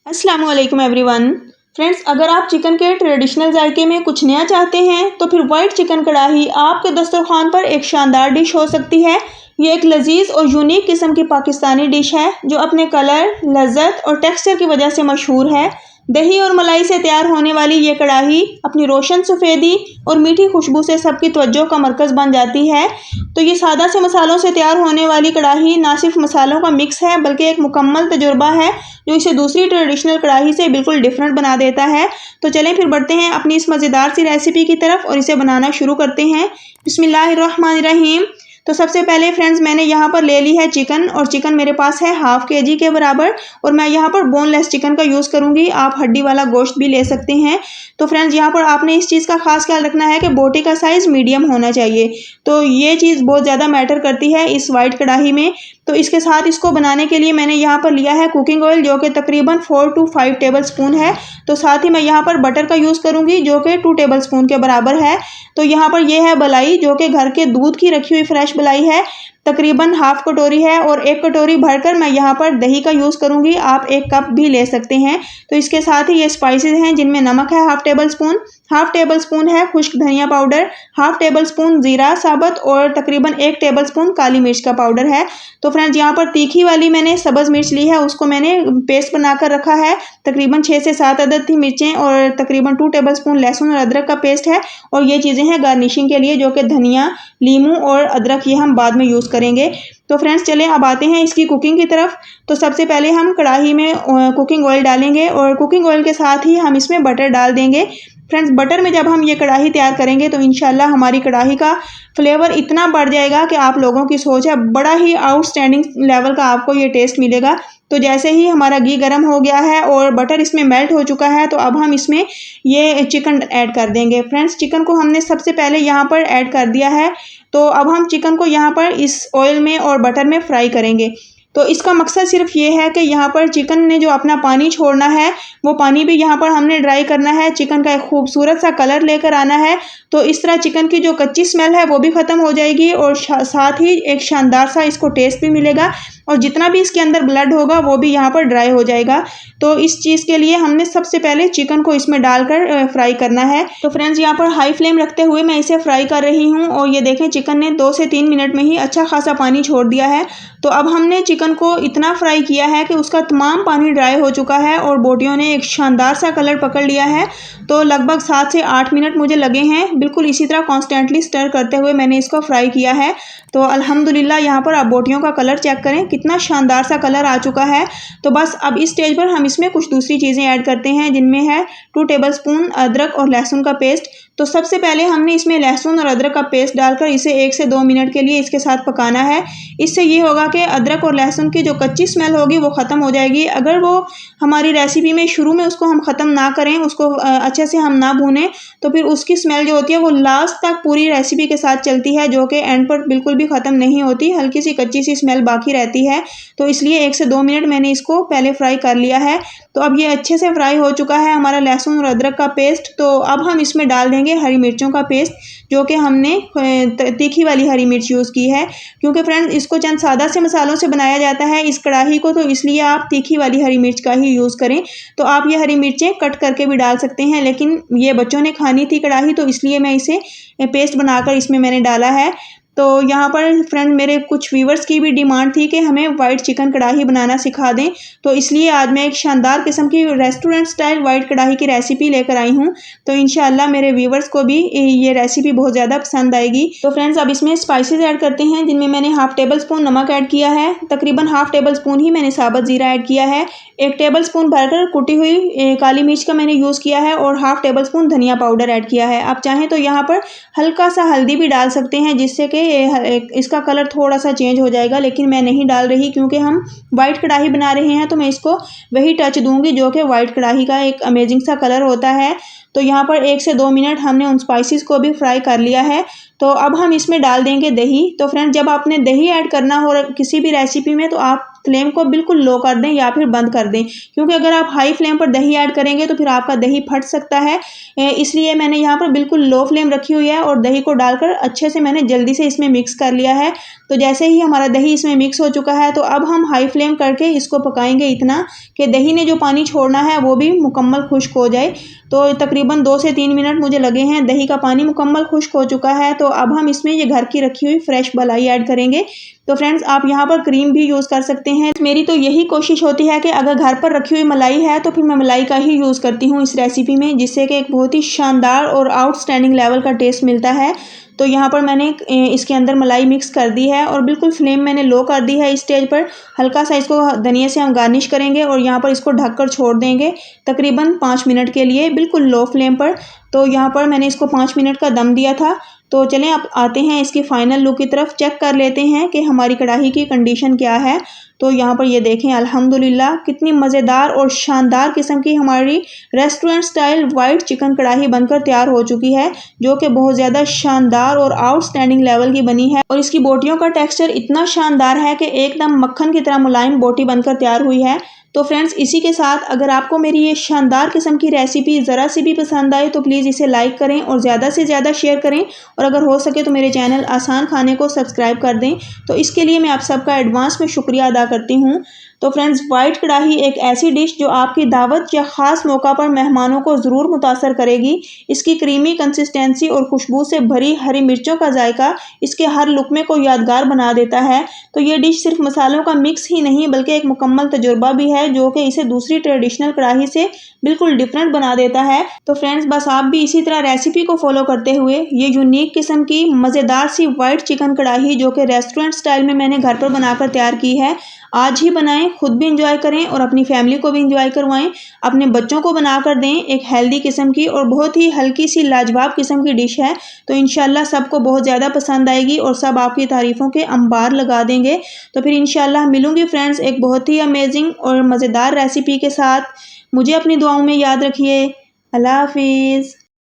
अस्सलाम वालेकुम everyone. Friends, अगर आप चिकन के ट्रेडिशनल जायके में कुछ नया चाहते हैं तो फिर वाइट चिकन कढ़ाई आपके दस्तरखान पर एक शानदार डिश हो सकती है। ये एक लजीज और यूनिक किस्म की पाकिस्तानी डिश है जो अपने कलर, लज्जत और टेक्सचर की वजह से मशहूर है। दही और मलाई से तैयार होने वाली ये कढ़ाई अपनी रोशन सफ़ेदी और मीठी खुशबू से सबकी तवज्जो का मरकज़ बन जाती है। तो ये सादा से मसालों से तैयार होने वाली कढ़ाई ना सिर्फ मसालों का मिक्स है बल्कि एक मुकम्मल तजुर्बा है जो इसे दूसरी ट्रेडिशनल कढ़ाई से बिल्कुल डिफरेंट बना देता है। तो चलें फिर बढ़ते हैं अपनी इस मज़ेदार सी रेसिपी की तरफ और इसे बनाना शुरू करते हैं। बिस्मिल्लाहिर्रहमानिर्रहीम। तो सबसे पहले फ्रेंड्स, मैंने यहाँ पर ले ली है चिकन और चिकन मेरे पास है हाफ केजी के बराबर और मैं यहाँ पर बोनलेस चिकन का यूज़ करूँगी। आप हड्डी वाला गोश्त भी ले सकते हैं। तो फ्रेंड्स, यहाँ पर आपने इस चीज़ का खास ख्याल रखना है कि बोटी का साइज़ मीडियम होना चाहिए। तो ये चीज़ बहुत ज़्यादा मैटर करती है इस वाइट कढ़ाई में। तो इसके साथ इसको बनाने के लिए मैंने यहाँ पर लिया है कुकिंग ऑयल जो कि तकरीबन 4 to 5 टेबल स्पून है। तो साथ ही मैं यहाँ पर बटर का यूज़ करूँगी जो कि 2 टेबल स्पून के बराबर है। तो यहाँ पर ये है मलाई जो कि घर के दूध की रखी हुई फ्रेश मलाई है, तकरीबन हाफ कटोरी है और एक कटोरी भरकर मैं यहाँ पर दही का यूज़ करूँगी। आप एक कप भी ले सकते हैं। तो इसके साथ ही ये स्पाइसेस हैं जिनमें नमक है हाफ टेबल स्पून है खुश्क धनिया पाउडर, हाफ टेबल स्पून ज़ीरा साबुत और तकरीबन 1 टेबल स्पून काली मिर्च का पाउडर है। तो फ्रेंड्स, यहाँ पर तीखी वाली मैंने सब्ज़ मिर्च ली है, उसको मैंने पेस्ट बनाकर रखा है। तकरीबन 6 से 7 अदद थी मिर्चें और तकरीबन 2 टेबल स्पून लहसुन और अदरक का पेस्ट है। और ये चीज़ें हैं गार्निशिंग के लिए जो कि धनिया, लीमू और अदरक ये हम बाद में यूज़ करेंगे। तो फ्रेंड्स, चलें अब आते हैं इसकी कुकिंग की तरफ। तो सबसे पहले हम कढ़ाई में कुकिंग ऑयल डालेंगे और कुकिंग ऑयल के साथ ही हम इसमें बटर डाल देंगे। फ्रेंड्स, बटर में जब हम ये कढ़ाई तैयार करेंगे तो इंशाल्लाह हमारी कढ़ाई का फ्लेवर इतना बढ़ जाएगा कि आप लोगों की सोच है, बड़ा ही आउटस्टैंडिंग लेवल का आपको ये टेस्ट मिलेगा। तो जैसे ही हमारा घी गर्म हो गया है और बटर इसमें मेल्ट हो चुका है तो अब हम इसमें ये चिकन ऐड कर देंगे। फ्रेंड्स, चिकन को हमने सबसे पहले यहाँ पर ऐड कर दिया है। तो अब हम चिकन को यहाँ पर इस ऑयल में और बटर में फ्राई करेंगे। तो इसका मकसद सिर्फ ये है कि यहाँ पर चिकन ने जो अपना पानी छोड़ना है वो पानी भी यहाँ पर हमने ड्राई करना है, चिकन का एक खूबसूरत सा कलर लेकर आना है। तो इस तरह चिकन की जो कच्ची स्मेल है वो भी ख़त्म हो जाएगी और साथ ही एक शानदार सा इसको टेस्ट भी मिलेगा और जितना भी इसके अंदर ब्लड होगा वो भी यहाँ पर ड्राई हो जाएगा। तो इस चीज़ के लिए हमने सबसे पहले चिकन को इसमें डालकर फ्राई करना है। तो फ्रेंड्स, यहाँ पर हाई फ्लेम रखते हुए मैं इसे फ्राई कर रही हूँ और ये देखें चिकन ने 2 से 3 मिनट में ही अच्छा खासा पानी छोड़ दिया है। तो अब हमने चिकन को इतना फ्राई किया है कि उसका तमाम पानी ड्राई हो चुका है और बोटियों ने एक शानदार सा कलर पकड़ लिया है। तो लगभग 7 से 8 मिनट मुझे लगे हैं। बिल्कुल इसी तरह कॉन्स्टेंटली स्टर करते हुए मैंने इसको फ्राई किया है। तो अल्हम्दुलिल्लाह यहाँ पर आप बोटियों का कलर चेक करें, कितना शानदार सा कलर आ चुका है। तो बस अब इस स्टेज पर हम इसमें कुछ दूसरी चीज़ें ऐड करते हैं जिनमें है 2 टेबल स्पून अदरक और लहसुन का पेस्ट। तो सबसे पहले हमने इसमें लहसुन और अदरक का पेस्ट डालकर इसे 1 से 2 मिनट के लिए इसके साथ पकाना है। इससे ये होगा कि अदरक और लहसुन की जो कच्ची स्मेल होगी वो ख़त्म हो जाएगी। अगर वो हमारी रेसिपी में शुरू में उसको हम ख़त्म ना करें, उसको अच्छे से हम ना भूनें, तो फिर उसकी स्मेल जो होती है वो लास्ट तक पूरी रेसिपी के साथ चलती है जो कि एंड पर बिल्कुल भी ख़त्म नहीं होती, हल्की सी कच्ची सी स्मेल बाकी रहती है। तो इसलिए 1 से 2 मिनट मैंने इसको पहले फ्राई कर लिया है। तो अब ये अच्छे से फ्राई हो चुका है हमारा लहसुन और अदरक का पेस्ट। तो अब हम इसमें डाल देंगे हरी मिर्चों का पेस्ट जो कि हमने तीखी वाली हरी मिर्च यूज़ की है, क्योंकि फ्रेंड्स इसको चंद सादा से मसालों से बनाया जाता है इस कढ़ाई को, तो इसलिए आप तीखी वाली हरी मिर्च का ही यूज़ करें। तो आप ये हरी मिर्चें कट करके भी डाल सकते हैं, लेकिन ये बच्चों ने खानी थी कढ़ाई तो इसलिए मैं इसे पेस्ट बनाकर इसमें मैंने डाला है। तो यहाँ पर फ्रेंड मेरे कुछ व्यूवर्स की भी डिमांड थी कि हमें वाइट चिकन कढ़ाई बनाना सिखा दें, तो इसलिए आज मैं एक शानदार किस्म की रेस्टोरेंट स्टाइल वाइट कढ़ाई की रेसिपी लेकर आई हूँ। तो इंशाल्लाह मेरे व्यूवर्स को भी ये रेसिपी बहुत ज़्यादा पसंद आएगी। तो फ्रेंड्स, अब इसमें स्पाइसेस ऐड करते हैं जिनमें मैंने हाफ टेबल स्पून नमक ऐड किया है, तकरीबन हाफ टेबल स्पून ही मैंने साबुत ज़ीरा ऐड किया है, 1 टेबल स्पून भरकर कुटी हुई काली मिर्च का मैंने यूज़ किया है और हाफ टेबल स्पून धनिया पाउडर ऐड किया है। आप चाहें तो यहाँ पर हल्का सा हल्दी भी डाल सकते हैं जिससे कि इसका कलर थोड़ा सा चेंज हो जाएगा, लेकिन मैं नहीं डाल रही क्योंकि हम वाइट कढ़ाई बना रहे हैं तो मैं इसको वही टच दूंगी जो कि वाइट कढ़ाई का एक अमेजिंग सा कलर होता है। तो यहाँ पर 1 से 2 मिनट हमने उन स्पाइसेस को भी फ्राई कर लिया है। तो अब हम इसमें डाल देंगे दही। तो फ्रेंड, जब आपने दही ऐड करना हो किसी भी रेसिपी में तो आप फ्लेम को बिल्कुल लो कर दें या फिर बंद कर दें, क्योंकि अगर आप हाई फ्लेम पर दही ऐड करेंगे तो फिर आपका दही फट सकता है। इसलिए मैंने यहाँ पर बिल्कुल लो फ्लेम रखी हुई है और दही को डालकर अच्छे से मैंने जल्दी से इसमें मिक्स कर लिया है। तो जैसे ही हमारा दही इसमें मिक्स हो चुका है तो अब हम हाई फ्लेम करके इसको पकाएंगे इतना कि दही ने जो पानी छोड़ना है वो भी मुकम्मल खुश्क हो जाए। तो तकरीबन 2 से 3 मिनट मुझे लगे हैं। दही का पानी मुकम्मल खुश्क हो चुका है। तो अब हम इसमें ये घर की रखी हुई फ्रेश मलाई ऐड करेंगे। तो फ्रेंड्स आप यहाँ पर क्रीम भी यूज़ कर सकते हैं। मेरी तो यही कोशिश होती है कि अगर घर पर रखी हुई मलाई है तो फिर मैं मलाई का ही यूज़ करती हूँ इस रेसिपी में, जिससे कि एक बहुत ही शानदार और आउटस्टैंडिंग लेवल का टेस्ट मिलता है। तो यहाँ पर मैंने इसके अंदर मलाई मिक्स कर दी है और बिल्कुल फ्लेम मैंने लो कर दी है। इस स्टेज पर हल्का सा इसको धनिया से हम गार्निश करेंगे और यहाँ पर इसको ढककर छोड़ देंगे तकरीबन 5 मिनट के लिए, बिल्कुल लो फ्लेम पर। तो यहाँ पर मैंने इसको 5 मिनट का दम दिया था। तो चलें अब आते हैं इसकी फाइनल लुक की तरफ, चेक कर लेते हैं कि हमारी कढ़ाई की कंडीशन क्या है। तो यहाँ पर ये देखें अल्हम्दुलिल्लाह कितनी मज़ेदार और शानदार किस्म की हमारी रेस्टोरेंट स्टाइल वाइट चिकन कढ़ाई बनकर तैयार हो चुकी है, जो कि बहुत ज़्यादा शानदार और आउटस्टैंडिंग लेवल की बनी है। और इसकी बोटियों का टेक्सचर इतना शानदार है कि एकदम मक्खन की तरह मुलायम बोटी बनकर तैयार हुई है। तो फ्रेंड्स इसी के साथ अगर आपको मेरी ये शानदार किस्म की रेसिपी ज़रा सी भी पसंद आए तो प्लीज़ इसे लाइक करें और ज़्यादा से ज़्यादा शेयर करें, और अगर हो सके तो मेरे चैनल आसान खाने को सब्सक्राइब कर दें। तो इसके लिए मैं आप सबका एडवांस में शुक्रिया अदा करती हूँ। तो फ्रेंड्स वाइट कढ़ाई एक ऐसी डिश जो आपकी दावत या ख़ास मौका पर मेहमानों को ज़रूर मुतासर करेगी। इसकी क्रीमी कंसिस्टेंसी और खुशबू से भरी हरी मिर्चों का जायका इसके हर लुकमे को यादगार बना देता है। तो ये डिश सिर्फ मसालों का मिक्स ही नहीं बल्कि एक मुकम्मल तजुर्बा भी है, जो कि इसे दूसरी ट्रेडिशनल कढ़ाई से बिल्कुल डिफरेंट बना देता है। तो फ्रेंड्स बस आप भी इसी तरह रेसिपी को फॉलो करते हुए ये यूनिक किस्म की मज़ेदार सी वाइट चिकन कढ़ाई जो कि रेस्टोरेंट स्टाइल में मैंने घर पर बनाकर तैयार की है, आज ही बनाएं, खुद भी इंजॉय करें और अपनी फैमिली को भी इंजॉय करवाएं। अपने बच्चों को बनाकर दें। एक हेल्दी किस्म की और बहुत ही हल्की सी लाजवाब किस्म की डिश है। तो इंशाल्लाह सबको बहुत ज़्यादा पसंद आएगी और सब आपकी तारीफ़ों के अंबार लगा देंगे। तो फिर इंशाल्लाह मिलूंगी फ्रेंड्स एक बहुत ही अमेजिंग और मज़ेदार रेसिपी के साथ। मुझे अपनी दुआओं में याद रखिए। अल्लाह हाफिज़।